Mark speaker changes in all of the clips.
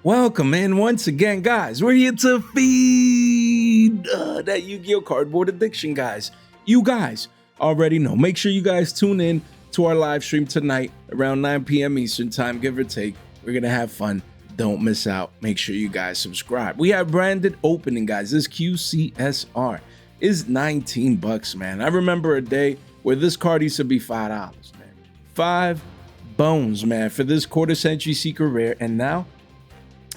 Speaker 1: Welcome in once again, guys. We're here to feed that Yu-Gi-Oh cardboard addiction, guys. You guys already know. Make sure you guys tune in to our live stream tonight around 9 p.m. Eastern time, give or take. We're going to have fun. Don't miss out. Make sure you guys subscribe. We have branded opening, guys. This QCSR is 19 bucks, man. I remember a day where this card used to be $5, man. 5 bones, man, for this quarter century secret rare. And now,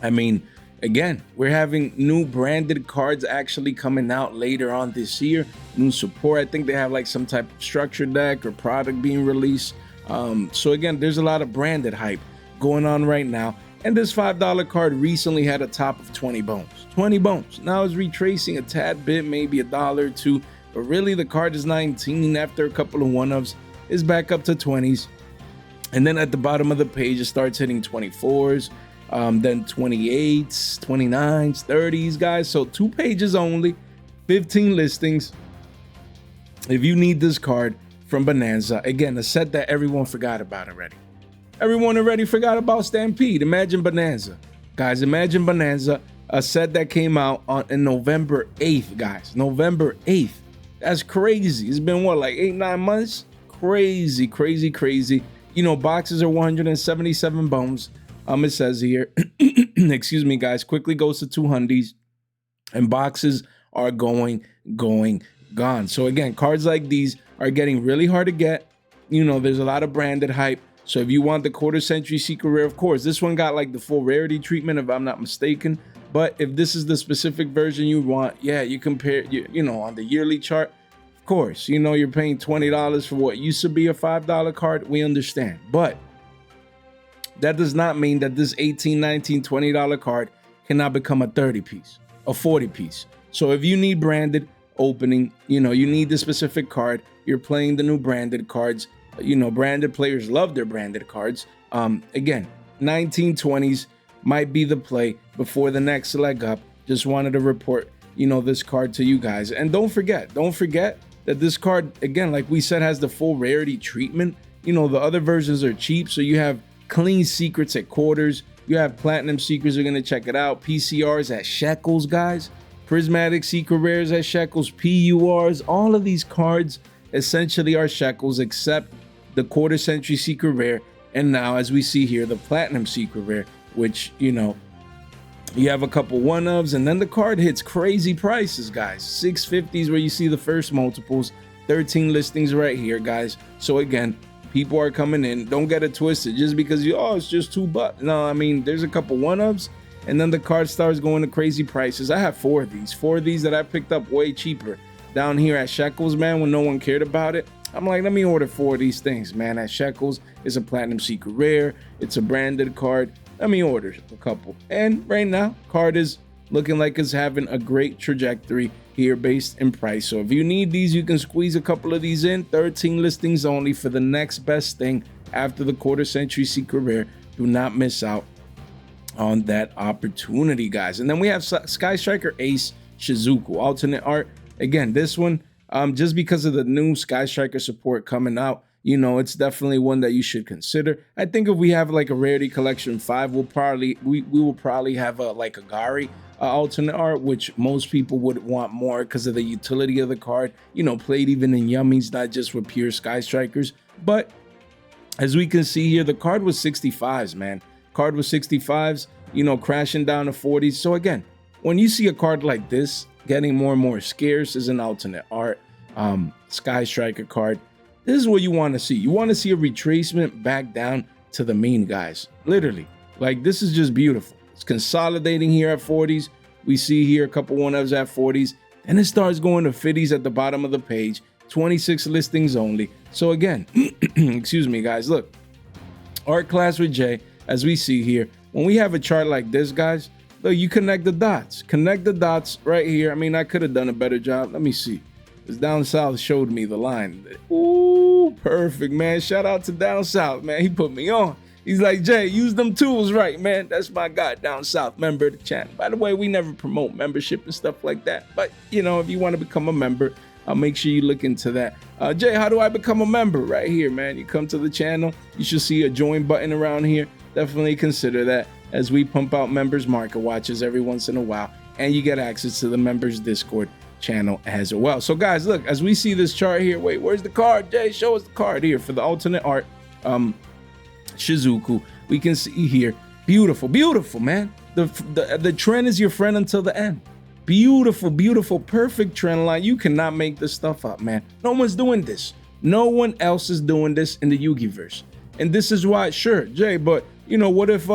Speaker 1: I mean, again, we're having new branded cards actually coming out later on this year. New support. I think they have like some type of structure deck or product being released. So again, there's a lot of branded hype going on right now. And this $5 card recently had a top of 20 bones. 20 bones. Now it's retracing a tad bit, maybe $1 or $2. But really, the card is 19 after a couple of one-ups. Is back up to 20s. And then at the bottom of the page, it starts hitting 24s. Then 28s, 29s, 30s, guys. So 2 pages only, 15 listings. If you need this card from Bonanza, again, a set that everyone forgot about already. Everyone already forgot about Stampede. Imagine Bonanza. Guys, imagine Bonanza, a set that came out in November 8th, guys. November 8th. That's crazy. It's been what, like 8-9 months? Crazy, crazy, crazy. You know, boxes are 177 bones. It says here, excuse me, guys, quickly goes to 200s, and boxes are gone. So again, cards like these are getting really hard to get. You know, there's a lot of branded hype. So if you want the quarter century secret rare, of course, this one got like the full rarity treatment, if I'm not mistaken. But if this is the specific version you want, yeah, you compare, you know, on the yearly chart, of course, you know, you're paying $20 for what used to be a $5 card. We understand, but that does not mean that this $18, $19, $20 card cannot become a 30 piece, a 40 piece. So if you need branded opening, you know, you need the specific card, you're playing the new branded cards, you know, branded players love their branded cards. Again, 1920s might be the play before the next leg up. Just wanted to report, you know, this card to you guys. And don't forget that this card, again, like we said, has the full rarity treatment. You know, the other versions are cheap, so you have clean secrets at quarters. You have platinum secrets. Are going to check it out. PCRs at shekels, guys. Prismatic secret rares at shekels. PURs. All of these cards essentially are shekels, except the quarter century secret rare. And now, as we see here, the platinum secret rare, which, you know, you have a couple one-ofs, and then the card hits crazy prices, guys. 650s where you see the first multiples. 13 listings right here, guys. So again, people are coming in. Don't get it twisted just because it's just $2. No, I mean, there's a couple one-ups, and then the card starts going to crazy prices. I have 4 of these that I picked up way cheaper down here at shekels, man, when no one cared about it. I'm like, let me order 4 of these things, man. At shekels, it's a platinum secret rare. It's a branded card. Let me order a couple. And right now, card is looking like it's having a great trajectory here based in price. So if you need these, you can squeeze a couple of these in. 13 listings only for the next best thing after the quarter century secret rare. Do not miss out on that opportunity, guys. And then we have Sky Striker Ace Shizuku alternate art. Again, this one, just because of the new Sky Striker support coming out, you know, it's definitely one that you should consider. I think if we have like a rarity collection 5, we will probably have a like a Gari alternate art, which most people would want more because of the utility of the card. You know, played even in yummies, not just with pure Sky Strikers. But as we can see here, the card was 65s, man. Card was 65s, you know, crashing down to 40s. So again, when you see a card like this getting more and more scarce as an alternate art Sky Striker card, this is what you want to see. You want to see a retracement back down to the mean, guys. Literally, like, this is just beautiful. It's consolidating here at 40s. We see here a couple one-ups at 40s. Then it starts going to 50s at the bottom of the page. 26 listings only. So again, excuse me, guys, look. Art class with J, as we see here. When we have a chart like this, guys, look, you connect the dots. Connect the dots right here. I mean, I could have done a better job. Let me see. Because Down South showed me the line. Ooh, perfect, man. Shout out to Down South, man. He put me on. He's like, Jay, use them tools right, man. That's my guy, Down South, member of the channel. By the way, we never promote membership and stuff like that. But, you know, if you want to become a member, I'll make sure you look into that. Jay, how do I become a member? Right here, man. You come to the channel. You should see a join button around here. Definitely consider that. as we pump out members market watches every once in a while, and you get access to the members Discord channel as well. So guys, look, as we see this chart here, wait, where's the card? Jay, show us the card here for the alternate art Shizuku. We can see here, beautiful, beautiful, man. The trend is your friend until the end. Beautiful, beautiful, perfect trend line. You cannot make this stuff up, man. No one's doing this. No one else is doing this in the Yu-Gi-verse. And this is why, sure, Jay, but you know, what if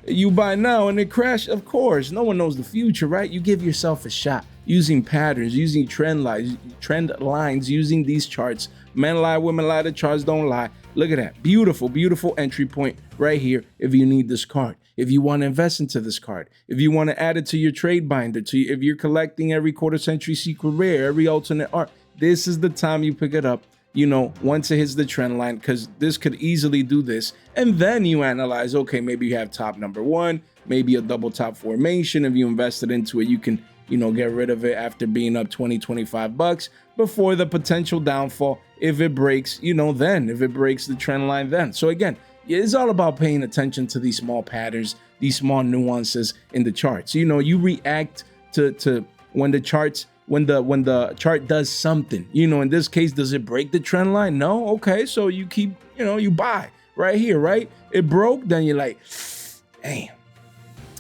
Speaker 1: you buy now and it crashes? Of course, no one knows the future, right? You give yourself a shot using patterns, using trend lines, using these charts. Men lie, women lie, the charts don't lie. Look at that. Beautiful, beautiful entry point right here if you need this card. If you want to invest into this card, if you want to add it to your trade binder, if you're collecting every quarter century secret rare, every alternate art, this is the time you pick it up, you know, once it hits the trend line, because this could easily do this. And then you analyze, okay, maybe you have top number one, maybe a double top formation. If you invested into it, you can, you know, get rid of it after being up 20, 25 bucks before the potential downfall. If it breaks, you know, then if it breaks the trend line, then. So again, it's all about paying attention to these small patterns, these small nuances in the charts. You know, you react to when the chart does something. You know, in this case, does it break the trend line? No. Okay, so you keep, you know, you buy right here, right? It broke, then you're like, damn.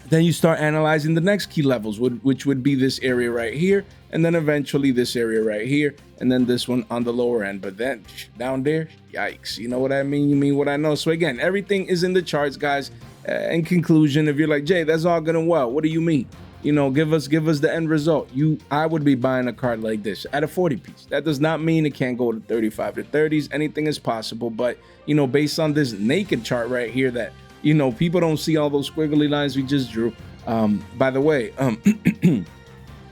Speaker 1: Then you start analyzing the next key levels, which would be this area right here, and then eventually this area right here, and then this one on the lower end. But then down there, yikes. You know what I mean? You mean what I know. So again, everything is in the charts, guys. In conclusion, if you're like, Jay, that's all good and well, what do you mean? You know, give us the end result. I would be buying a card like this at a 40 piece. That does not mean it can't go to 35 to 30s. Anything is possible. But, you know, based on this naked chart right here that, you know, people don't see all those squiggly lines we just drew. By the way,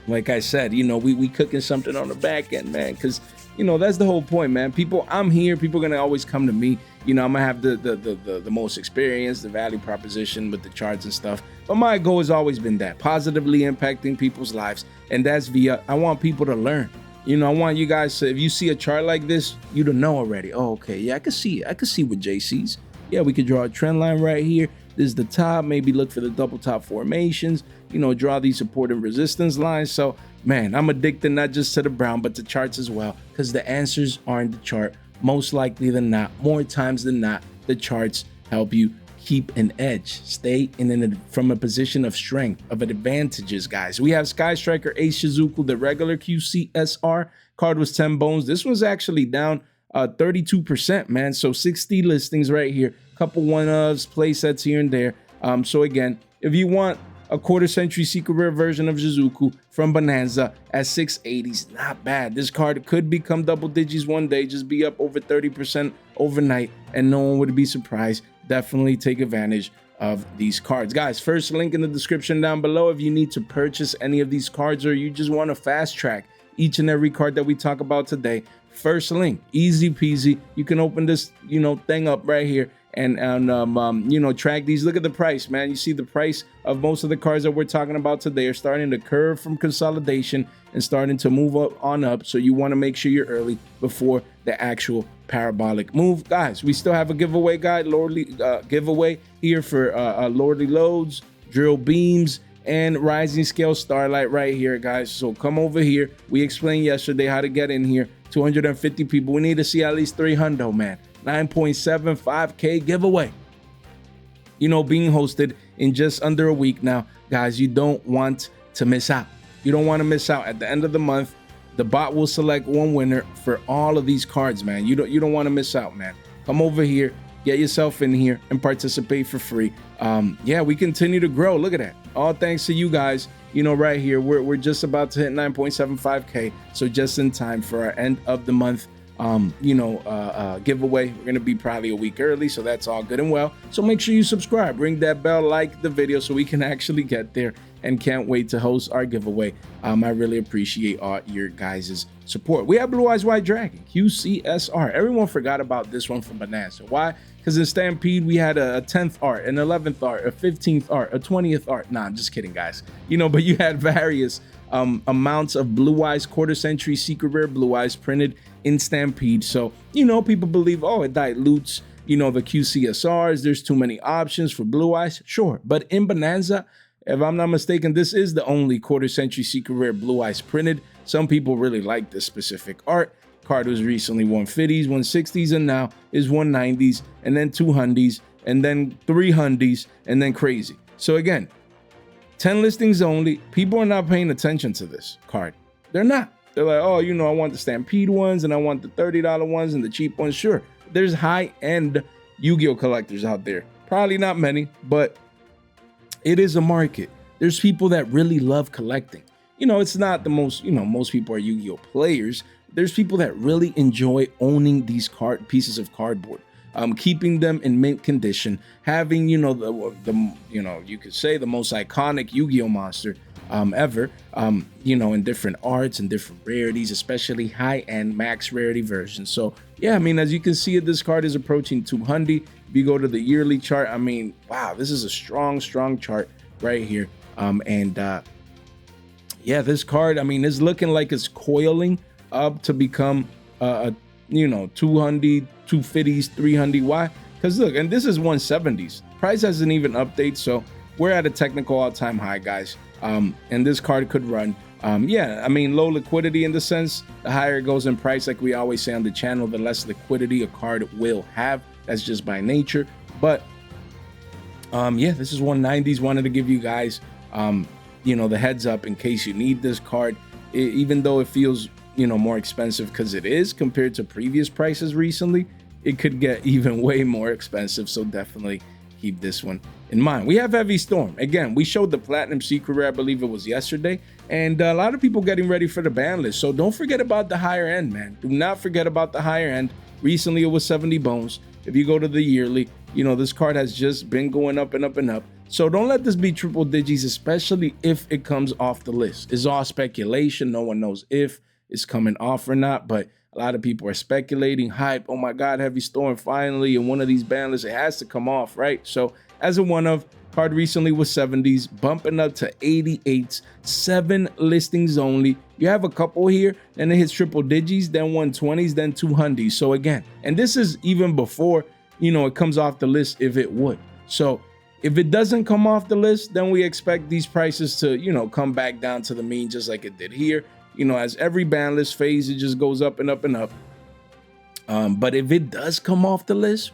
Speaker 1: like I said, you know, we cooking something on the back end, man, because, you know, that's the whole point, man. I'm here. People are going to always come to me. You know, I'm going to have the most experience, the value proposition with the charts and stuff. But my goal has always been that, positively impacting people's lives. And that's via, I want people to learn. You know, I want you guys to, if you see a chart like this, you to know already. Oh, okay, yeah, I can see it. I can see what Jay sees. Yeah, we could draw a trend line right here. This is the top. Maybe look for the double top formations. You know, draw these support and resistance lines. So, man, I'm addicted not just to the brown, but to charts as well, because the answers are in the chart. Most likely than not, more times than not, the charts help you keep an edge. Stay from a position of strength, of advantages, guys. We have Sky Striker Ace Shizuku, the regular QCSR card was 10 bones. This one's actually down 32%, man. So 60 listings right here, couple one-ofs, play sets here and there. So again, if you want a quarter century secret rare version of Shizuku from Bonanza at 680s, not bad. This card could become double digits one day, just be up over 30% overnight, and no one would be surprised. Definitely take advantage of these cards, guys. First link in the description down below if you need to purchase any of these cards or you just want to fast track each and every card that we talk about today. First link, easy peasy. You can open this, you know, thing up right here and you know, track these. Look at the price, man. You see the price of most of the cards that we're talking about today are starting to curve from consolidation and starting to move up. So you want to make sure you're early before the actual parabolic move, guys. We still have a giveaway, giveaway here for Lordly Loads, Drill Beams, and Rising Scale Starlight right here, guys. So come over here. We explained yesterday how to get in here. 250 people. We need to see at least 300, man. 9.75K giveaway. You know, being hosted in just under a week now, guys. You don't want to miss out. You don't want to miss out. At the end of the month, the bot will select one winner for all of these cards, man. You don't want to miss out, man. Come over here, get yourself in here, and participate for free. Yeah, we continue to grow. Look at that. All thanks to you guys. You know, right here, we're just about to hit 9.75K. So just in time for our end of the month, giveaway. We're gonna be probably a week early, so that's all good and well. So make sure you subscribe, ring that bell, like the video so we can actually get there, and can't wait to host our giveaway. I really appreciate all your guys' support. We have Blue Eyes White Dragon, QCSR. Everyone forgot about this one from Bonanza. Why? Because in Stampede, we had a 10th art, an 11th art, a 15th art, a 20th art. Nah, I'm just kidding, guys. You know, but you had various amounts of Blue Eyes, quarter century secret rare Blue Eyes printed in Stampede. So, you know, people believe, oh, it dilutes you know, the QCSRs. There's too many options for Blue Eyes, sure. But in Bonanza, if I'm not mistaken, this is the only quarter century secret rare Blue Eyes printed. Some people really like this specific art. Card was recently 150s, 160s, and now is 190s, and then 200s, and then 300s, and then crazy. So again, 10 listings only. People are not paying attention to this card. They're not. They're like, oh, you know, I want the Stampede ones, and I want the $30 ones, and the cheap ones. Sure, there's high-end Yu-Gi-Oh collectors out there. Probably not many, but it is a market. There's people that really love collecting. You know, it's not the most, you know, most people are Yu-Gi-Oh players. There's people that really enjoy owning these pieces of cardboard, keeping them in mint condition, having, you know, the you know, you could say the most iconic Yu-Gi-Oh monster ever, you know, in different arts and different rarities, especially high-end max rarity versions. So yeah, I mean, as you can see, this card is approaching 200. If you go to the yearly chart, I mean, wow, this is a strong chart right here. Yeah, this card, I mean, is looking like it's coiling up to become you know, 200, 250s, 300. Why? Because look, and this is 170s. Price hasn't even updated, so we're at a technical all-time high, guys. And this card could run. Yeah, I mean, low liquidity in the sense, the higher it goes in price, like we always say on the channel, the less liquidity a card will have. That's just by nature. But yeah, this is 190s. Wanted to give you guys you know, the heads up in case you need this card, even though it feels, you know, more expensive because it is compared to previous prices recently, it could get even way more expensive. So definitely keep this one in mind. We have Heavy Storm. Again, we showed the Platinum Secret Rare, I believe it was yesterday, and a lot of people getting ready for the ban list. So don't forget about the higher end, man. Do not forget about the higher end. Recently it was 70 bones. If you go to the yearly, you know, this card has just been going up and up and up. So don't let this be triple digits, especially if it comes off the list. It's all speculation. No one knows if it's coming off or not, but a lot of people are speculating, hype. Oh my God, Heavy Storm finally in one of these ban lists. It has to come off, right? So as a one-of, card recently was 70s, bumping up to 88s, 7 listings only. You have a couple here, and it hits triple digits, then 120s, then 200s. So again, and this is even before, you know, it comes off the list if it would. So if it doesn't come off the list, then we expect these prices to, you know, come back down to the mean just like it did here. You know, as every ban list phase, it just goes up and up and up. But if it does come off the list,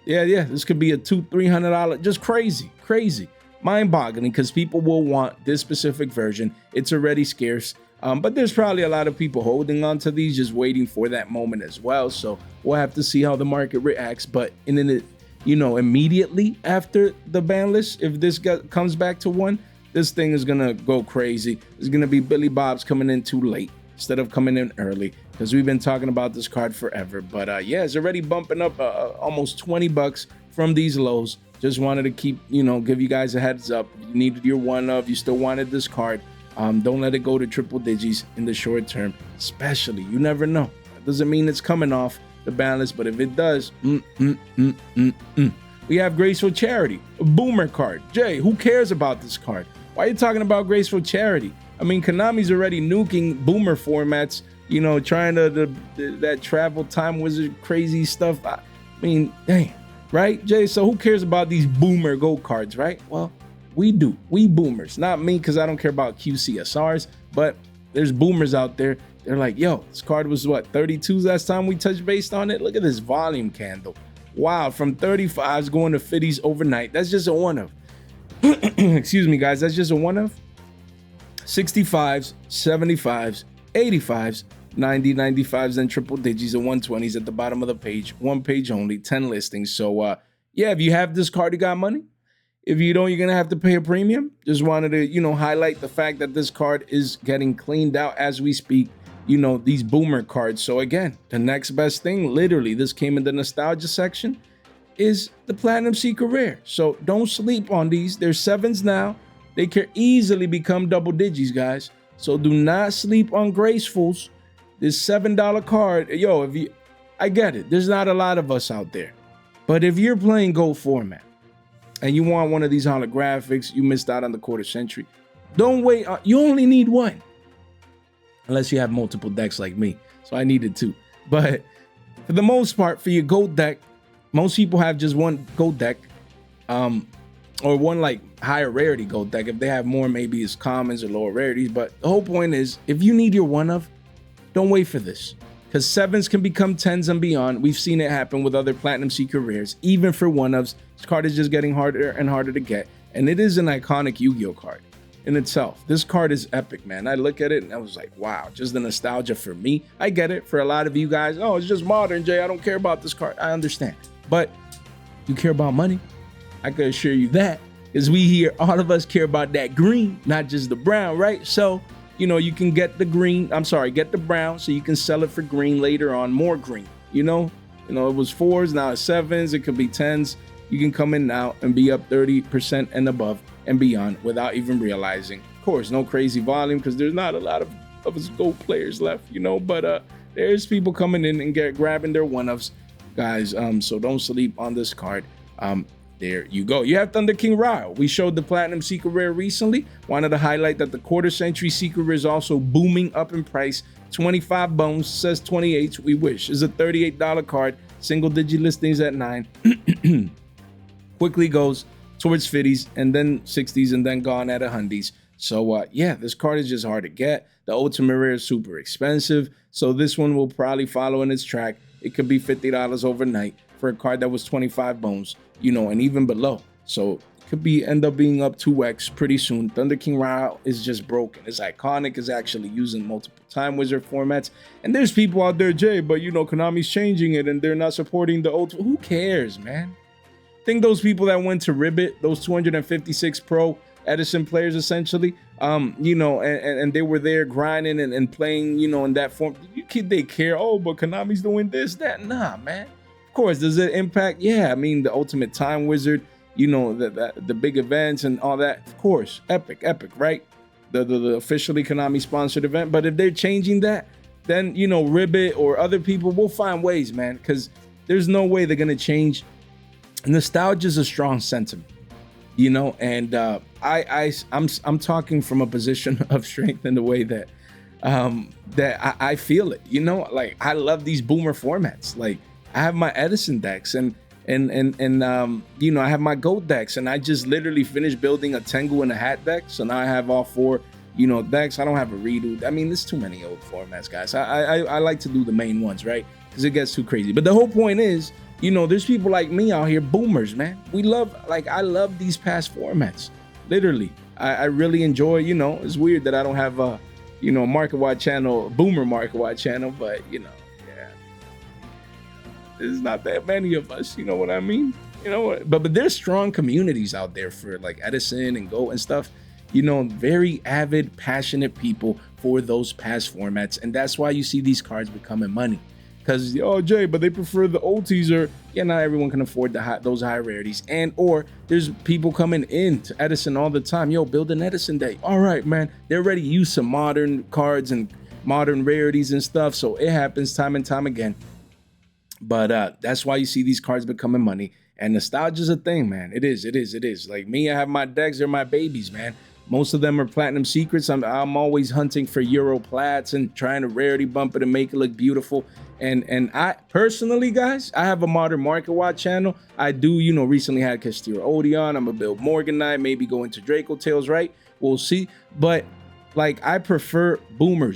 Speaker 1: yeah, this could be a $200-300, just crazy, mind-boggling, because people will want this specific version. It's already scarce. But there's probably a lot of people holding on to these, just waiting for that moment as well. So we'll have to see how the market reacts. But you know, immediately after the ban list, if this comes back to one, this thing is gonna go crazy. It's gonna be Billy Bob's coming in too late instead of coming in early, because we've been talking about this card forever. But yeah, it's already bumping up almost 20 bucks from these lows. Just wanted to keep, you know, give you guys a heads up. You needed your one-of, you still wanted this card. Don't let it go to triple digits in the short term, especially. You never know. That doesn't mean it's coming off the balance, but if it does, we have Graceful Charity, a boomer card. Jay, who cares about this card? Why are you talking about Graceful Charity? I mean, Konami's already nuking boomer formats, you know, trying to that travel time wizard crazy stuff. I mean, dang, right, Jay? So who cares about these boomer gold cards, right? Well, we do. We boomers, not me, because I don't care about QCSRs, but there's boomers out there. They're like, yo, this card was what, 32s last time we touched base on it? Look at this volume candle. Wow, from 35s going to 50s overnight. That's just a one-of. Excuse me, guys. That's just a one-of. 65s, 75s, 85s, 90, 95s, and triple digits and 120s at the bottom of the page. One page only, 10 listings. So, yeah, if you have this card, you got money. If you don't, you're going to have to pay a premium. Just wanted to, you know, highlight the fact that this card is getting cleaned out as we speak. You know, these boomer cards. So again, the next best thing, literally, this came in the nostalgia section, is the Platinum Secret Rare. So don't sleep on these. They're 7s now. They can easily become double digits, guys. So do not sleep on Gracefuls. This $7 card, yo, I get it. There's not a lot of us out there. But if you're playing gold format and you want one of these holographics, you missed out on the quarter century. Don't wait. You only need one. Unless you have multiple decks like me. So I needed two. But for the most part, for your gold deck, most people have just one gold deck, or one like higher rarity gold deck. If they have more, maybe it's commons or lower rarities. But the whole point is, if you need your one of, don't wait for this, because 7s can become 10s and beyond. We've seen it happen with other platinum secret rares. Even for one ofs, this card is just getting harder and harder to get, and it is an iconic Yu-Gi-Oh card in itself. This card is epic, man. I look at it and I was like, wow, just the nostalgia for me. I get it. For a lot of you guys, oh, it's just modern, Jay, I don't care about this card. I understand, but you care about money. I can assure you that, because we here, all of us care about that green, not just the brown, right? So, you know, you can get the green, get the brown, so you can sell it for green later on, more green, you know, it was 4s, now it's 7s, it could be 10s. You can come in now and be up 30% and above and beyond without even realizing. Of course, no crazy volume, because there's not a lot of us gold players left, you know, but there's people coming in and grabbing their one-ofs, guys. So don't sleep on this card. There you go. You have Thunder King Ryle. We showed the Platinum Secret Rare recently. Wanted to highlight that the quarter century Secret Rare is also booming up in price. 25 bones, says 28. We wish. Is a $38 card. Single digit listings at 9. Quickly goes towards 50s and then 60s and then gone at 100s. So yeah, this card is just hard to get. The Ultimate Rare is super expensive. So this one will probably follow in its track. It could be $50 overnight for a card that was 25 bones, you know, and even below. So it could end up being up 2x pretty soon. Thunder King Ryle is just broken. It's iconic. It's actually using multiple Time Wizard formats. And there's people out there, Jay, but you know, Konami's changing it and they're not supporting the Ultimate. Who cares, man? I think those people that went to Ribbit, those 256 Pro Edison players, essentially, you know, and they were there grinding and playing, you know, in that form. They care, oh, but Konami's doing this, that. Nah, man. Of course, does it impact? Yeah, I mean, the Ultimate Time Wizard, you know, the big events and all that. Of course, epic, right? The officially Konami sponsored event. But if they're changing that, then, you know, Ribbit or other people will find ways, man, because there's no way they're gonna change. Nostalgia is a strong sentiment, you know, and I'm talking from a position of strength in the way that I feel it, you know, like I love these boomer formats. Like I have my Edison decks and you know, I have my gold decks, and I just literally finished building a Tengu and a Hat deck. So now I have all 4, you know, decks. I don't have a redo. I mean, there's too many old formats, guys. I like to do the main ones, right? Because it gets too crazy. But the whole point is, you know, there's people like me out here, boomers, man. We love, like, I love these past formats. Literally, I really enjoy, you know, it's weird that I don't have a, you know, market-wide channel, boomer market-wide channel, but, you know, yeah. There's not that many of us, you know what I mean? You know what? But there's strong communities out there for, like, Edison and Go and stuff. You know, very avid, passionate people for those past formats. And that's why you see these cards becoming money. Because, oh, Jay, but they prefer the OTs, or, yeah, not everyone can afford those high rarities. And, or there's people coming in to Edison all the time. Yo, build an Edison day. All right, man. They already use some modern cards and modern rarities and stuff. So it happens time and time again. But that's why you see these cards becoming money. And nostalgia is a thing, man. It is. Like me, I have my decks. They're my babies, man. Most of them are platinum secrets. I'm always hunting for Euro plats and trying to rarity bump it and make it look beautiful. And I personally, guys, I have a modern market watch channel. I do, you know, recently had Castillo Odeon. I'm gonna build Morganite, maybe go into Draco Tales, right? We'll see. But like, I prefer boomer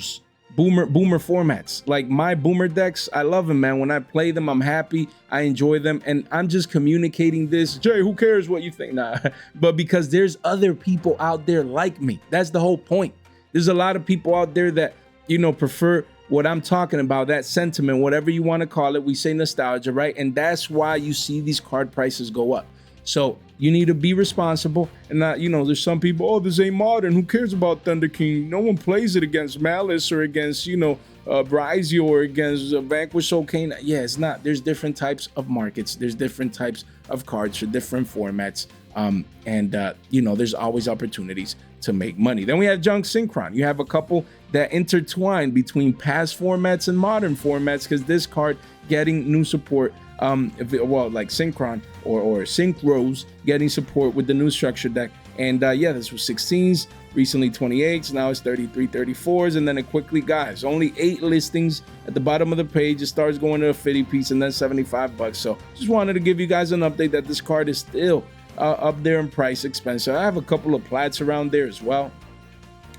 Speaker 1: formats. Like my boomer decks, I love them, man. When I play them, I'm happy. I enjoy them, and I'm just communicating this. Jay, who cares what you think? Nah, but because there's other people out there like me. That's the whole point. There's a lot of people out there that, you know, prefer what I'm talking about, that sentiment, whatever you want to call it. We say nostalgia, right? And that's why you see these card prices go up. So you need to be responsible and not, you know, there's some people, oh, this ain't modern. Who cares about Thunder King? No one plays it against Malice or against, you know, Brizio or against Vanquish Soulcane. Yeah, it's not. There's different types of markets. There's different types of cards for different formats. You know, there's always opportunities to make money. Then we have Junk Synchron. You have a couple that intertwine between past formats and modern formats, because this card getting new support, like Synchron or Synchros getting support with the new structure deck. And yeah, this was 16s, recently 28s, now it's 33, 34s, and then it quickly, guys, only 8 listings at the bottom of the page. It starts going to a 50 piece and then 75 bucks. So just wanted to give you guys an update that this card is still up there in price, expensive. I have a couple of plats around there as well,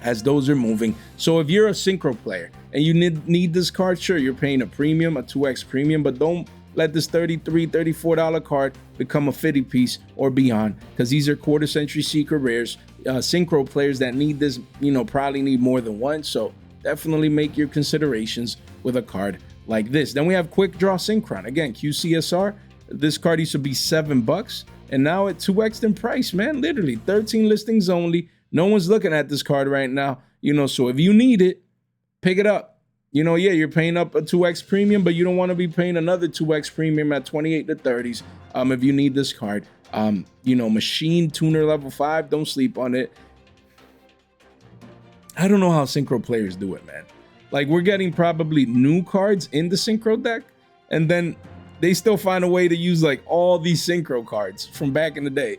Speaker 1: as those are moving. So if you're a synchro player and you need this card, sure, you're paying a premium, a 2x premium, but don't let this $33, $34 card become a 50 piece or beyond, because these are quarter century secret rares. Synchro players that need this, probably need more than one. So definitely make your considerations with a card like this. Then we have Quick Draw Synchron. Again, QCSR. This card used to be $7 and now at 2x in price, man. Literally 13 listings only. No one's looking at this card right now, so if you need it, pick it up. Yeah, you're paying up a 2x premium, but you don't want to be paying another 2x premium at 28 to 30s if you need this card. Machine Tuner level 5, don't sleep on it. I don't know how synchro players do it, man. Like, we're getting probably new cards in the synchro deck, and then they still find a way to use like all these synchro cards from back in the day.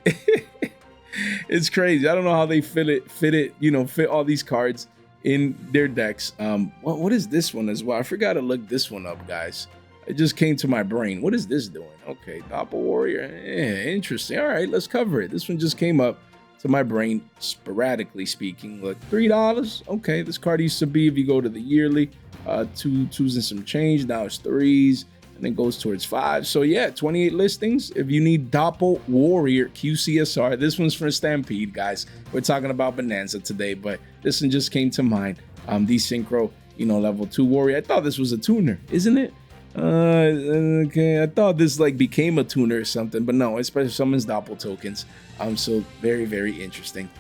Speaker 1: It's crazy. I don't know how they fit all these cards in their decks. What is this one as well? I forgot to look this one up, guys. It just came to my brain. What is this doing? Okay, Doppel Warrior. Yeah, interesting. All right, let's cover it. This one just came up to my brain, sporadically speaking. Look, $3. Okay, this card used to be, if you go to the yearly, twos and some change. Now it's 3s. And then goes towards 5. So yeah, 28 listings. If you need Doppel Warrior QCSR, this one's for Stampede, guys. We're talking about Bonanza today, but this one just came to mind. The Synchro, level 2 Warrior. I thought this was a tuner, isn't it? Okay, I thought this like became a tuner or something, but no, it's special summons Doppel tokens. So very, very interesting.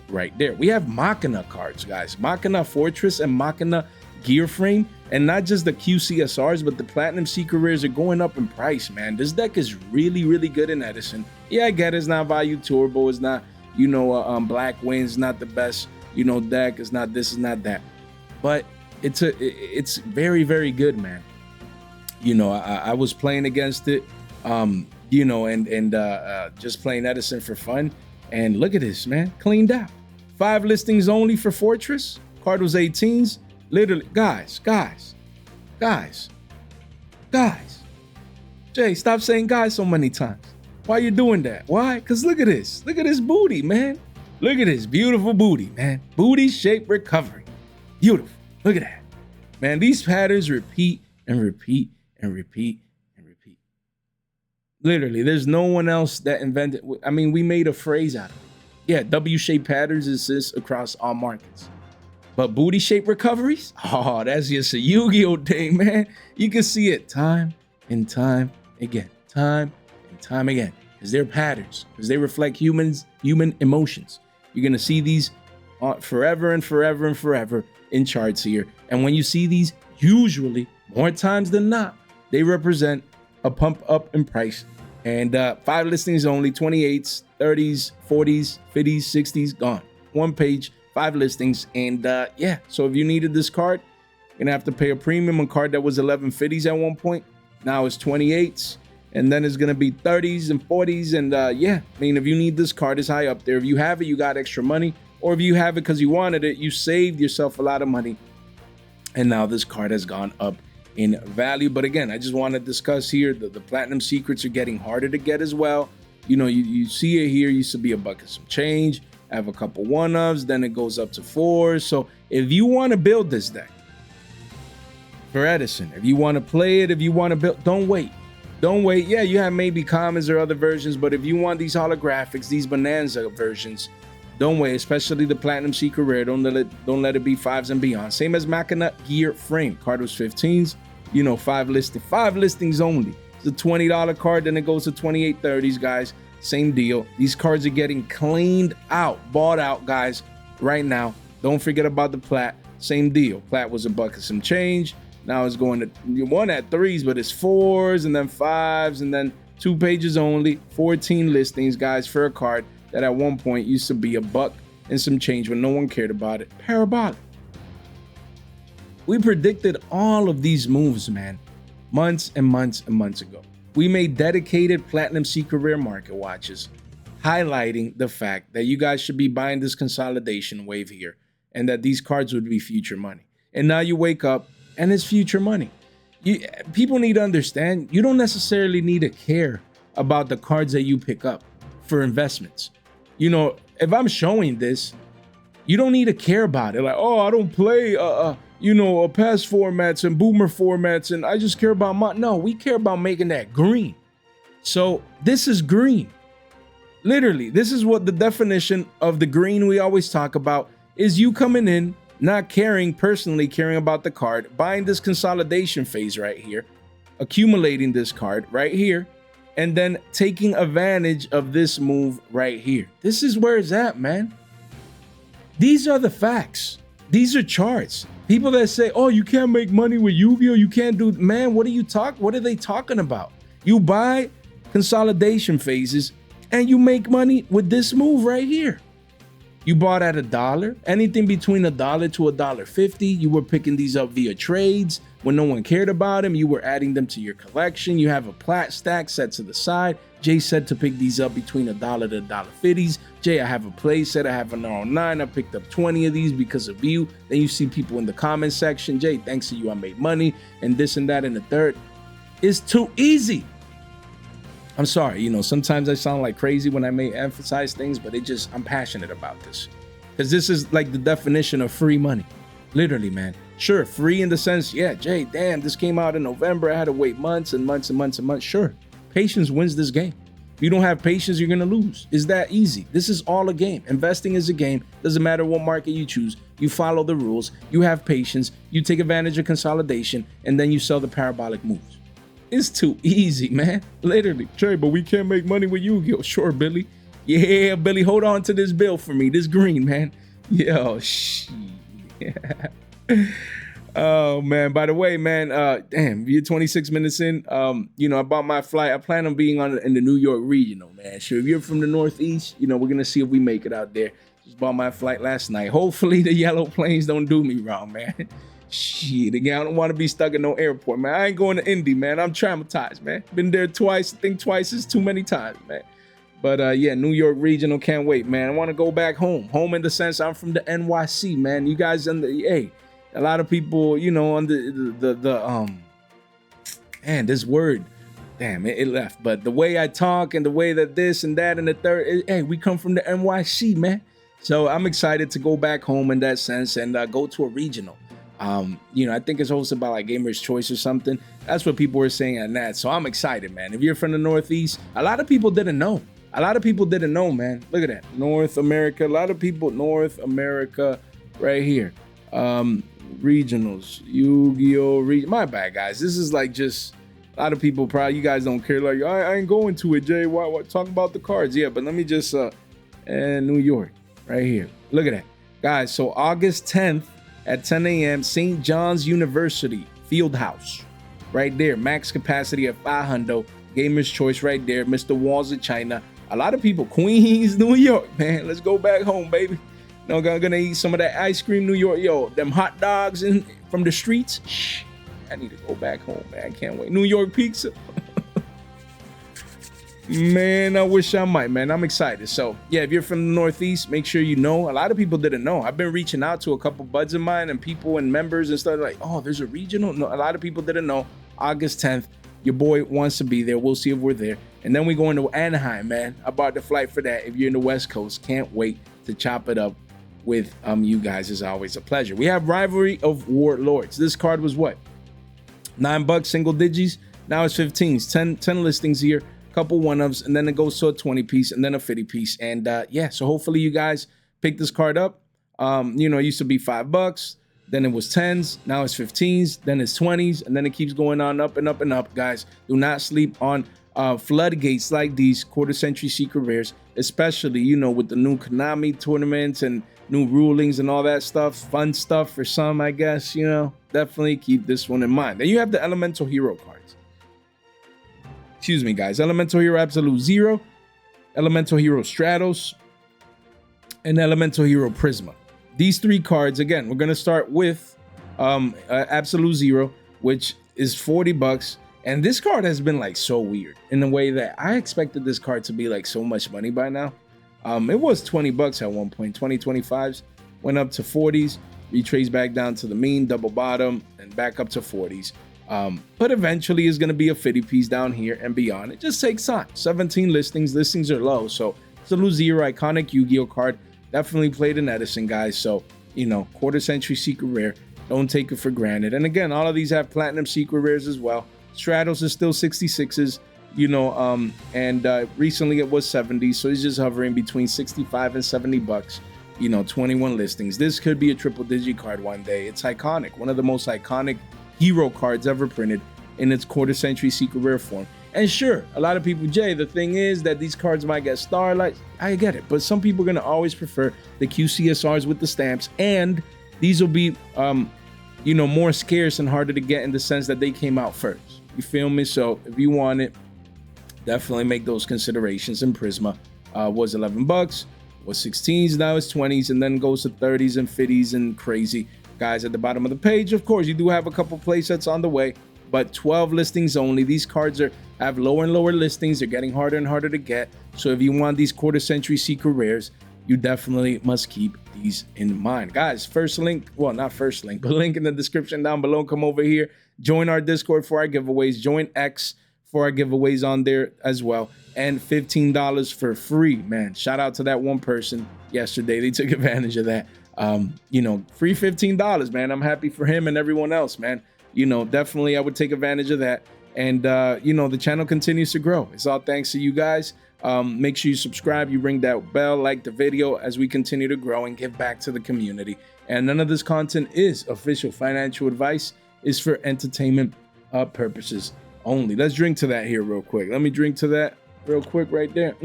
Speaker 1: Right there. We have Machina cards, guys. Machina Fortress and Machina Gear Frame. And not just the QCSRs, but the Platinum Secret Rares are going up in price, man. This deck is really, really good in Edison. Yeah, I get it. It's not Value Turbo. It's not, Black Wind's not the best, deck. It's not this, it's not that. But it's very, very good, man. I was playing against it, just playing Edison for fun. And look at this, man. Cleaned out. 5 listings only for Fortress. Card was 18s. Literally, guys. Jay, stop saying guys so many times. Why are you doing that? Why? Because look at this. Look at this booty, man. Look at this beautiful booty, man. Booty shape recovery. Beautiful. Look at that. Man, these patterns repeat and repeat and repeat and repeat. Literally, there's no one else that invented. I mean, we made a phrase out of it. Yeah, W-shaped patterns exist across all markets. But booty shape recoveries? Oh, that's just a Yu-Gi-Oh thing, man. You can see it time and time again. Time and time again. Because they're patterns. Because they reflect human emotions. You're going to see these forever and forever and forever in charts here. And when you see these, usually, more times than not, they represent a pump up in price. And 5 listings only, 28s, 30s, 40s, 50s, 60s, gone. One page. 5 listings, and yeah, so if you needed this card, you're gonna have to pay a premium. A card that was 1150s at one point, now it's 28s, and then it's gonna be 30s and 40s, and yeah, I mean, if you need this card, it's high up there. If you have it, you got extra money, or if you have it because you wanted it, you saved yourself a lot of money, and now this card has gone up in value. But again, I just want to discuss here the Platinum Secrets are getting harder to get as well. You see it here, used to be $1 and some change. I have a couple 1-ofs, then it goes up to 4s. So if you want to build this deck for Edison, if you want to play it, if you want to build, don't wait. Yeah, you have maybe commons or other versions, but if you want these holographics, these Bonanza versions, don't wait, especially the Platinum Secret Rare. Don't let it be 5s and beyond. Same as Machina Gear Frame. Card was 15s, 5 listings only. It's a $20 card, then it goes to 28, 30s, guys. Same deal. These cards are getting cleaned out, bought out, guys, right now. Don't forget about the Plat. Same deal. Plat was $1 and some change. Now it's going to one at 3s, but it's 4s and then 5s and then 2 pages only. 14 listings, guys, for a card that at one point used to be $1 and some change when no one cared about it. Parabolic. We predicted all of these moves, man, months and months and months ago. We made dedicated Platinum Secret Rare market watches, highlighting the fact that you guys should be buying this consolidation wave here and that these cards would be future money. And now you wake up and it's future money. People need to understand, you don't necessarily need to care about the cards that you pick up for investments. You know, if I'm showing this, you don't need to care about it. Like, oh, I don't play, pass formats and boomer formats, and I just care about no, we care about making that green. So this is green. Literally, this is what the definition of the green we always talk about is: you coming in, not personally caring about the card, buying this consolidation phase right here, accumulating this card right here, and then taking advantage of this move right here. This is where it's at, man. These are the facts. These are charts. People that say, oh, you can't make money with Yu-Gi-Oh! You can't do, man, what are they talking about? You buy consolidation phases and you make money with this move right here. You bought at $1, anything between $1 to $1.50. You were picking these up via trades when no one cared about them. You were adding them to your collection. You have a plat stack set to the side. Jay said to pick these up between $1 to $1.50. Jay, I have a play set. I have an R9. I picked up 20 of these because of you. Then you see people in the comment section. Jay, thanks to you, I made money and this and that and the third. It's too easy. I'm sorry, sometimes I sound like crazy when I may emphasize things, but I'm passionate about this. Because this is like the definition of free money. Literally, man. Sure, free in the sense, yeah, Jay, damn, this came out in November. I had to wait months and months and months and months. Sure, patience wins this game. If you don't have patience, you're going to lose. It's that easy. This is all a game. Investing is a game. Doesn't matter what market you choose. You follow the rules. You have patience. You take advantage of consolidation, and then you sell the parabolic moves. It's too easy, man. Literally. Trey, but we can't make money with Yu-Gi-Oh! Sure, Billy. Yeah, Billy, hold on to this bill for me. This green, man. Yo, shit. Oh, man. By the way, man, damn, you're 26 minutes in. I bought my flight. I plan on being in the New York regional, man. Sure, if you're from the Northeast, we're going to see if we make it out there. Just bought my flight last night. Hopefully the yellow planes don't do me wrong, man. Shit, again, I don't want to be stuck in no airport, man. I ain't going to Indy, man. I'm traumatized, man. Been there twice. I think twice is too many times, man. But yeah, New York regional, can't wait, man. I want to go back home. Home in the sense I'm from the NYC, man. You guys a lot of people, on this word, damn, it left. But the way I talk and the way that this and that and the third, we come from the NYC, man. So I'm excited to go back home in that sense and go to a regional. I think it's hosted by like Gamer's Choice or something. That's what people were saying on that. So I'm excited, man. If you're from the Northeast, a lot of people didn't know. Man. Look at that. North America. A lot of people, North America right here. Regionals. Yu-Gi-Oh! My bad, guys. This is like just a lot of people probably, you guys don't care. Like, I ain't going to it, Jay. What? Talk about the cards. Yeah, but let me just, and New York right here. Look at that. Guys, so August 10th, at 10 a.m., St. John's University Field House. Right there. Max capacity at 500. Gamer's Choice right there. Mr. Walls of China. A lot of people. Queens, New York, man. Let's go back home, baby. I'm gonna eat some of that ice cream, New York. Yo, them hot dogs from the streets. Shh. I need to go back home, man. I can't wait. New York pizza. Man, I wish I might, man. I'm excited. So, yeah, if you're from the Northeast, make sure you know. A lot of people didn't know. I've been reaching out to a couple buds of mine and people and members and stuff like, oh, there's a regional. No, a lot of people didn't know. August 10th, your boy wants to be there. We'll see if we're there. And then we go into Anaheim, man. I bought the flight for that. If you're in the West Coast, can't wait to chop it up with you guys. It's always a pleasure. We have Rivalry of Warlords. This card was what? $9 single digits. Now it's 15s. 10 listings here. Couple one-ofs, and then it goes to a 20 piece and then a 50 piece. And yeah, so hopefully you guys pick this card up. It used to be $5, then it was 10s, now it's 15s, then it's 20s, and then it keeps going on up and up and up. Guys, do not sleep on floodgates like these quarter century secret rares, especially with the new Konami tournaments and new rulings and all that stuff. Fun stuff for some, I guess. Definitely keep this one in mind. Then you have the Elemental Hero cards. Excuse me, guys. Elemental Hero Absolute Zero, Elemental Hero Stratos, and Elemental Hero Prisma. These three cards, again, we're going to start with Absolute Zero, which is $40. And this card has been like so weird in the way that I expected this card to be like so much money by now. It was 20 bucks at one point. 2025s went up to 40s, retraced back down to the mean, double bottom, and back up to 40s. But eventually is going to be a 50 piece down here and beyond. It just takes time. 17 listings. Listings are low. So it's a Yugioh iconic Yu-Gi-Oh card. Definitely played in Edison, guys. So, you know, quarter century secret rare. Don't take it for granted. And again, all of these have platinum secret rares as well. Stratos is still 66s, you know, and recently it was 70s. So he's just hovering between 65 and 70 bucks. You know, 21 listings. This could be a triple digit card one day. It's iconic. One of the most iconic hero cards ever printed in its quarter century secret rare form. And sure, a lot of people, Jay, the thing is that these cards might get starlight. I get it, but some people are going to always prefer the QCSRs with the stamps, and these will be you know, more scarce and harder to get in the sense that they came out first. You feel me? So if you want it, definitely make those considerations. And Prisma was 11 bucks, was 16s, now it's 20s, and then goes to 30s and 50s and crazy. Guys, at the bottom of the page, of course, you do have a couple play sets on the way, but 12 listings only. These cards have lower and lower listings. They're getting harder and harder to get. So if you want these quarter century secret rares, you definitely must keep these in mind. Guys, first link, well, not first link, but link in the description down below. Come over here, join our Discord for our giveaways, join X for our giveaways on there as well, and $15 for free, man. Shout out to that one person yesterday. They took advantage of that. You know, free $15, man. I'm happy for him and everyone else, man. You know, definitely I would take advantage of that. And, you know, the channel continues to grow. It's all thanks to you guys. Make sure you subscribe, you ring that bell, like the video as we continue to grow and give back to the community. And none of this content is official financial advice. It's for entertainment purposes only. Let's drink to that here real quick. Let me drink to that real quick right there.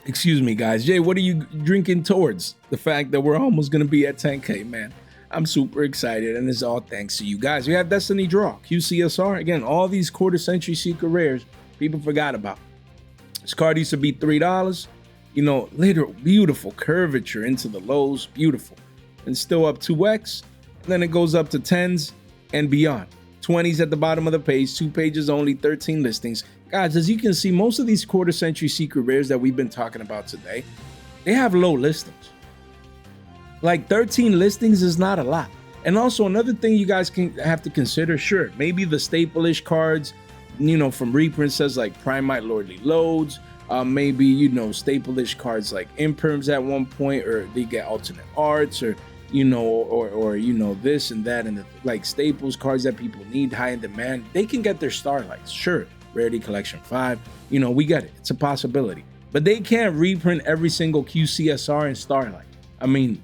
Speaker 1: Excuse me, guys. Jay, what are you drinking towards? The fact that we're almost going to be at 10K, man. I'm super excited, and it's all thanks to you guys. We have Destiny Draw, QCSR. Again, all these quarter century secret rares people forgot about. This card used to be $3. You know, later, beautiful curvature into the lows, beautiful. And still up 2x. And then it goes up to 10s and beyond. 20s at the bottom of the page, 2 pages only, 13 listings. Guys, as you can see, most of these quarter century secret rares that we've been talking about today, they have low listings. Like 13 listings is not a lot. And also another thing you guys can have to consider, sure, maybe the staple-ish cards, you know, from reprints says like Primite Lordly Loads, maybe, you know, staple-ish cards like Imperms at one point, or they get alternate arts, or, you know, or you know, this and that, and the, like staples cards that people need, high in demand, they can get their starlights, sure. Rarity Collection 5, you know, we get it. It's a possibility. But they can't reprint every single QCSR and starlight. I mean,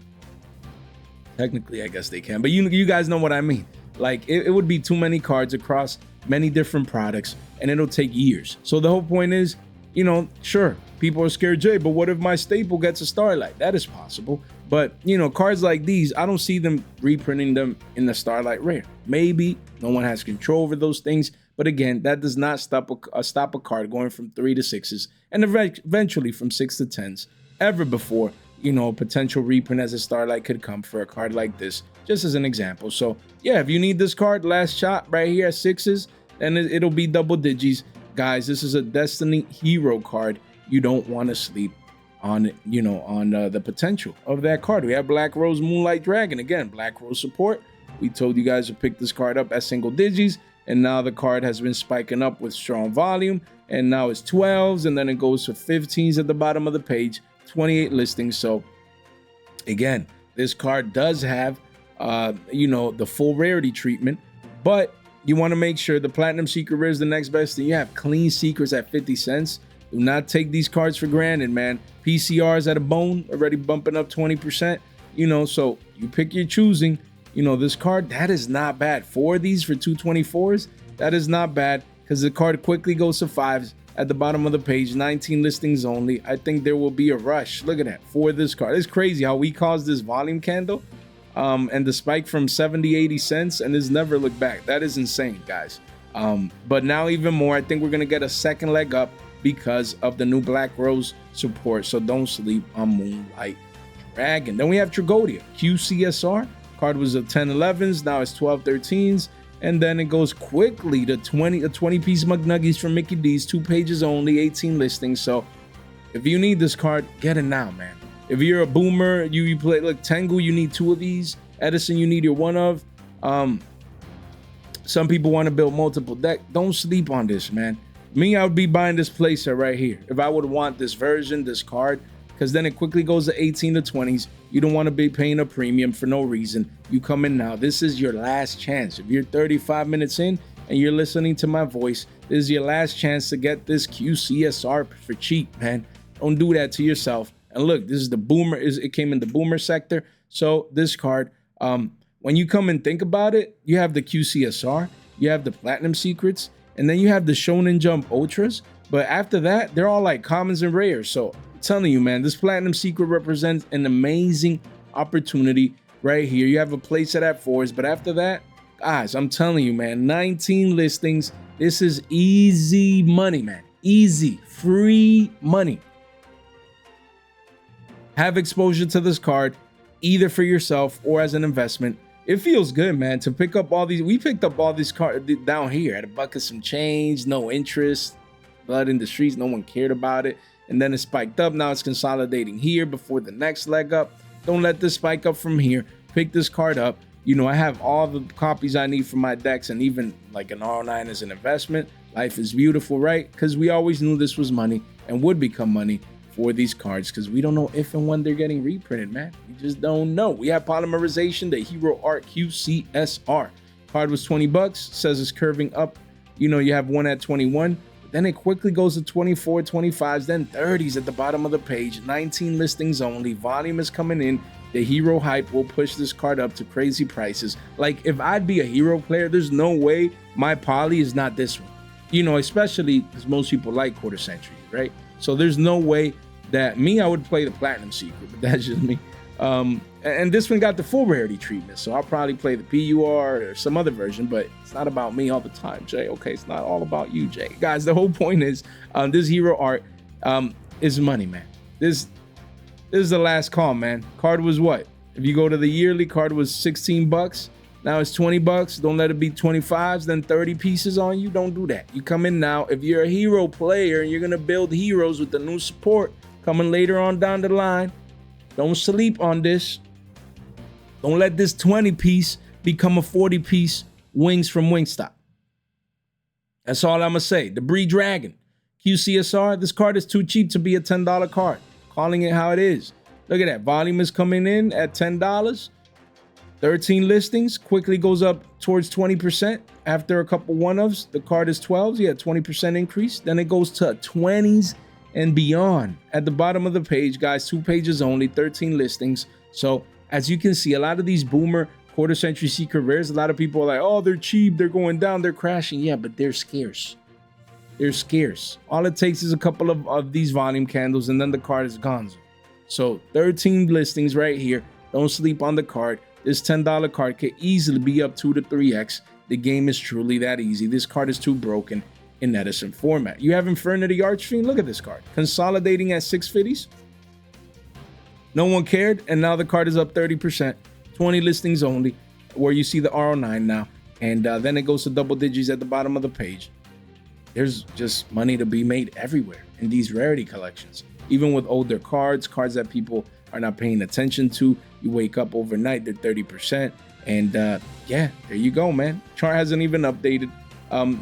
Speaker 1: technically, I guess they can, but you guys know what I mean. Like, it would be too many cards across many different products, and it'll take years. So the whole point is, you know, sure, people are scared, Jay, but what if my staple gets a starlight? That is possible. But, you know, cards like these, I don't see them reprinting them in the starlight rare. Maybe no one has control over those things. But again, that does not stop a card going from 3 to 6s and eventually from 6 to 10s ever before, you know, a potential reprint as a starlight could come for a card like this, just as an example. So yeah, if you need this card, last shot right here at 6s, then it'll be double digits. Guys, this is a Destiny hero card. You don't want to sleep on, you know, on the potential of that card. We have Black Rose Moonlight Dragon. Again, Black Rose support. We told you guys to pick this card up at single digits. And now the card has been spiking up with strong volume, and now it's 12s, and then it goes to 15s at the bottom of the page, 28 listings. So again, this card does have, you know, the full rarity treatment, but you want to make sure the Platinum Secret Rare is the next best thing. You have clean secrets at 50 cents. Do not take these cards for granted, man. PCRs at a bone, already bumping up 20%, you know, so you pick your choosing. You know, this card, that is not bad. 4 of these for 224s, that is not bad, because the card quickly goes to 5s at the bottom of the page, 19 listings only. I think there will be a rush. Look at that, for this card. It's crazy how we caused this volume candle and the spike from 70, 80 cents, and it's never looked back. That is insane, guys. But now even more, I think we're going to get a second leg up because of the new Black Rose support. So don't sleep on Moonlight Dragon. Then we have Tragodia, QCSR. Card was a 10 11s, now it's 12 13s. And then it goes quickly to 20-piece McNuggies from Mickey D's, 2 pages only, 18 listings. So if you need this card, get it now, man. If you're a boomer, you play, look, Tengu, you need 2 of these. Edison, you need your 1 of. Some people want to build multiple deck. Don't sleep on this, man. Me, I would be buying this playset right here if I would want this version, this card, because then it quickly goes to 18 to 20s. You don't want to be paying a premium for no reason. You come in now. This is your last chance. If you're 35 minutes in and you're listening to my voice, this is your last chance to get this QCSR for cheap, man. Don't do that to yourself. And look, this is the boomer. It came in the boomer sector. So this card, when you come and think about it, you have the QCSR, you have the Platinum Secrets, and then you have the Shonen Jump Ultras. But after that, they're all like commons and rares. So I'm telling you, man, this Platinum Secret represents an amazing opportunity right here. You have a playset at 4s, but after that, guys, I'm telling you, man, 19 listings. This is easy money, man. Easy, free money. Have exposure to this card, either for yourself or as an investment. It feels good, man, to pick up all these. We picked up all these cards down here at $1 some change, no interest, blood in the streets, no one cared about it. And then it spiked up. Now it's consolidating here before the next leg up. Don't let this spike up from here. Pick this card up. You know, I have all the copies I need for my decks, and even like an R9 as an investment. Life is beautiful, right? Because we always knew this was money and would become money for these cards, because we don't know if and when they're getting reprinted, man. We just don't know. We have polymerization, the Hero Art QCSR. Card was 20 bucks, says it's curving up. You know, you have 1 at 21. Then it quickly goes to 24, 25s, then 30s at the bottom of the page. 19 listings only. Volume is coming in. The hero hype will push this card up to crazy prices. Like, if I'd be a hero player, there's no way my poly is not this one. You know, especially because most people like quarter centuries, right? So there's no way that I would play the Platinum Secret, but that's just me. And this one got the full rarity treatment, so I'll probably play the PUR or some other version, but it's not about me all the time, Jay. Okay, it's not all about you, Jay. Guys, the whole point is this hero art is money, man. This is the last call, man. Card was what? If you go to the yearly, card was 16 bucks. Now it's 20 bucks. Don't let it be 25s, then 30 pieces on you. Don't do that. You come in now. If you're a hero player and you're going to build heroes with the new support coming later on down the line, don't sleep on this. Don't let this 20 piece become a 40 piece Wings from Wingstop. That's all I'm going to say. The Bree Dragon. QCSR. This card is too cheap to be a $10 card. Calling it how it is. Look at that. Volume is coming in at $10. 13 listings, quickly goes up towards 20% after a couple one-ofs. The card is 12s, yeah, 20% increase. Then it goes to 20s and beyond. At the bottom of the page, guys, 2 pages only, 13 listings. So as you can see, a lot of these boomer quarter century secret rares, a lot of people are like, oh, they're cheap, they're going down, they're crashing. Yeah, but they're scarce. They're scarce. All it takes is a couple of these volume candles and then the card is gone. So 13 listings right here. Don't sleep on the card. This $10 card could easily be up 2 to 3x. The game is truly that easy. This card is too broken in Edison format. You have Infernity Archfiend. Look at this card. Consolidating at 650s. No one cared, and now the card is up 30%. 20 listings only, where you see the R09 now. And then it goes to double digits at the bottom of the page. There's just money to be made everywhere in these rarity collections. Even with older cards that people are not paying attention to. You wake up overnight, they're 30%. And yeah, there you go, man. Chart hasn't even updated,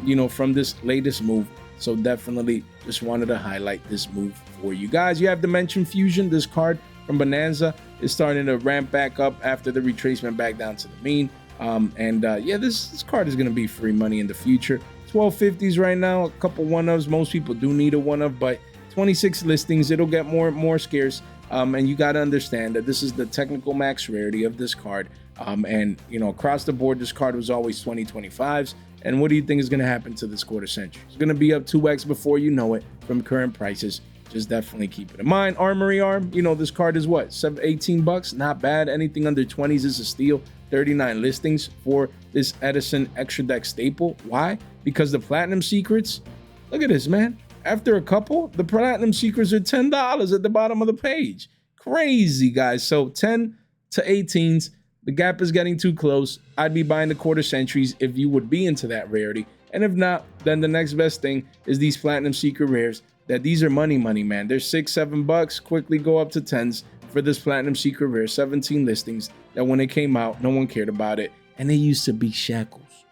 Speaker 1: you know, from this latest move. So definitely just wanted to highlight this move for you guys. You have Dimension Fusion. This card from Bonanza is starting to ramp back up after the retracement back down to the mean. Yeah, this card is going to be free money in the future. 1250s right now, a couple one-ofs. Most people do need a one-of, but 26 listings, it'll get more and more scarce. And you got to understand that this is the technical max rarity of this card. And, you know, across the board, this card was always 2025s. And what do you think is going to happen to this quarter century? It's going to be up 2x before you know it from current prices. Just definitely keep it in mind. Armory Arm, you know, this card is what? 18 bucks? Not bad. Anything under 20s is a steal. 39 listings for this Edison Extra Deck staple. Why? Because the Platinum Secrets, look at this, man. After a couple, the Platinum Secrets are $10 at the bottom of the page. Crazy, guys. So 10 to 18s, The gap is getting too close. I'd be buying the quarter centuries if you would be into that rarity. And if not, then the next best thing is these platinum secret rares. That these are money, man. They're $6-7. Quickly go up to 10s for this platinum secret rare. 17 listings that when it came out, no one cared about it. And they used to be shackles.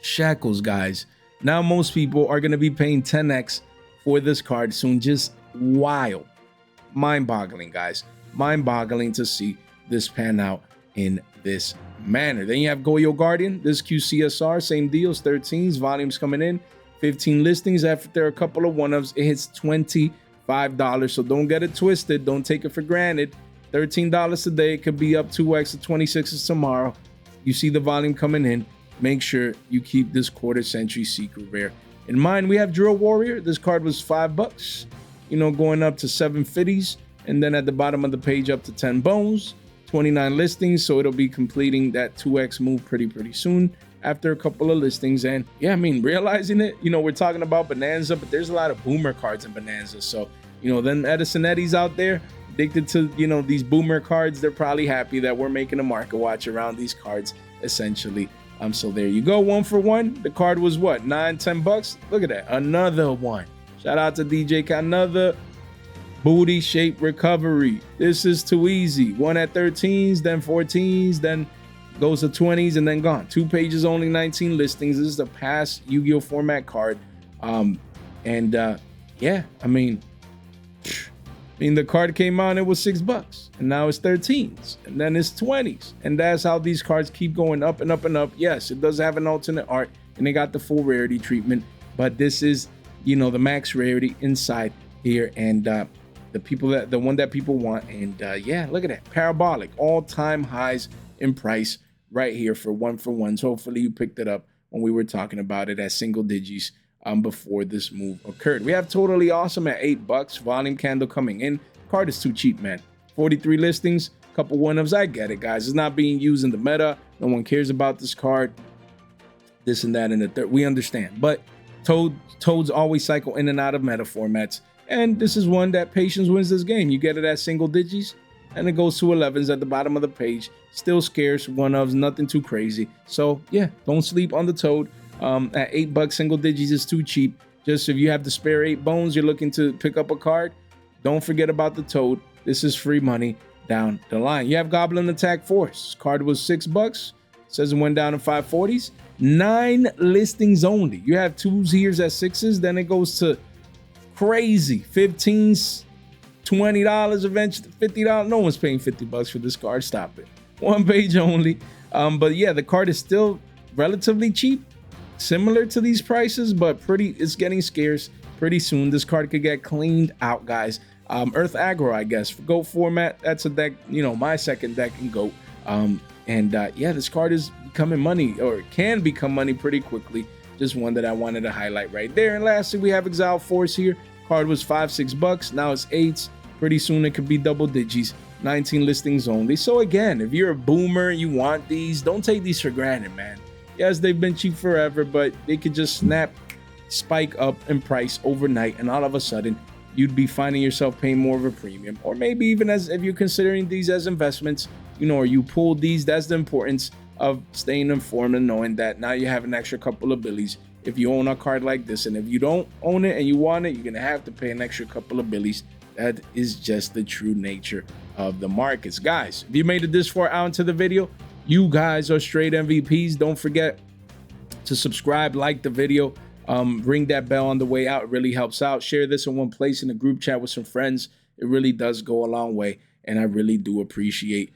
Speaker 1: Shackles, guys. Now most people are going to be paying 10x for this card soon. Just wild. Mind-boggling, guys. Mind-boggling to see this pan out in this manner. Then you have Goyo Guardian. This QCSR, same deals, 13s, volumes coming in, 15 listings. After a couple of one-ofs, it hits $25. So don't get it twisted. Don't take it for granted. $13 today. It could be up 2x to 26s tomorrow. You see the volume coming in. Make sure you keep this quarter century secret rare in mind. We have Drill Warrior. This card was $5, you know, going up to 750s. And then at the bottom of the page up to 10 bones, 29 listings. So it'll be completing that 2x move pretty soon after a couple of listings. And yeah, I mean, realizing it, you know, we're talking about Bonanza, but there's a lot of boomer cards in Bonanza. So, you know, then Edison Eddies out there addicted to, you know, these boomer cards, they're probably happy that we're making a market watch around these cards essentially. So there you go, 1 for 1. The card was what, $9-10? Look at that, another one. Shout out to DJ, another booty shape recovery. This is too easy. One at 13s, then 14s, then goes to 20s, and then gone. 2 pages only, 19 listings. This is the past Yu-Gi-Oh format card. Yeah, I mean, the card came out and it was $6, and now it's 13s, and then it's 20s, and that's how these cards keep going up and up and up. Yes, it does have an alternate art, and they got the full rarity treatment, but this is, you know, the max rarity inside here, and the one that people want. And yeah, look at that, parabolic, all-time highs in price right here for 1 for 1s. Hopefully you picked it up when we were talking about it at single digits before this move occurred. We have Totally Awesome at $8. Volume candle coming in. Card is too cheap, man. 43 listings, couple one-ofs. I get it, guys. It's not being used in the meta. No one cares about this card. This and that and the third. We understand. But Toads always cycle in and out of meta formats. And this is one that patience wins this game. You get it at single digits, and it goes to 11s at the bottom of the page. Still scarce, one-ofs, nothing too crazy. So yeah, don't sleep on the Toad. At $8, single digits is too cheap. Just if you have to spare 8 bones, you're looking to pick up a card, don't forget about the Toad. This is free money down the line. You have Goblin Attack Force. Card was $6. Says it went down to 540s. 9 listings only. You have 2s here at 6s. Then it goes to crazy 15s, $20 eventually, $50. No one's paying $50 for this card. Stop it. 1 page only. But yeah, the card is still relatively cheap. Similar to these prices, but it's getting scarce pretty soon. This card could get cleaned out, guys. Earth Aggro, I guess, for GOAT format. That's a deck, you know, my second deck in GOAT. Yeah, this card is becoming money, or can become money pretty quickly. Just one that I wanted to highlight right there. And lastly, we have Exile Force here. Card was $5-6. Now it's 8s. Pretty soon it could be double digits. 19 listings only. So again, if you're a boomer, you want these, don't take these for granted, man. Yes, they've been cheap forever, but they could just spike up in price overnight, and all of a sudden you'd be finding yourself paying more of a premium. Or maybe even as if you're considering these as investments, you know, or you pulled these. That's the importance of staying informed and knowing that now you have an extra couple of billies if you own a card like this. And if you don't own it and you want it, you're gonna have to pay an extra couple of billies. That is just the true nature of the markets. Guys, if you made it this far out into the video, you guys are straight MVPs. Don't forget to subscribe, like the video, ring that bell on the way out. It really helps out. Share this in one place in a group chat with some friends. It really does go a long way, and I really do appreciate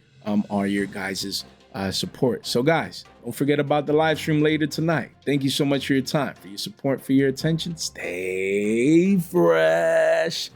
Speaker 1: all your guys' support. So guys, don't forget about the live stream later tonight. Thank you so much for your time, for your support, for your attention. Stay fresh.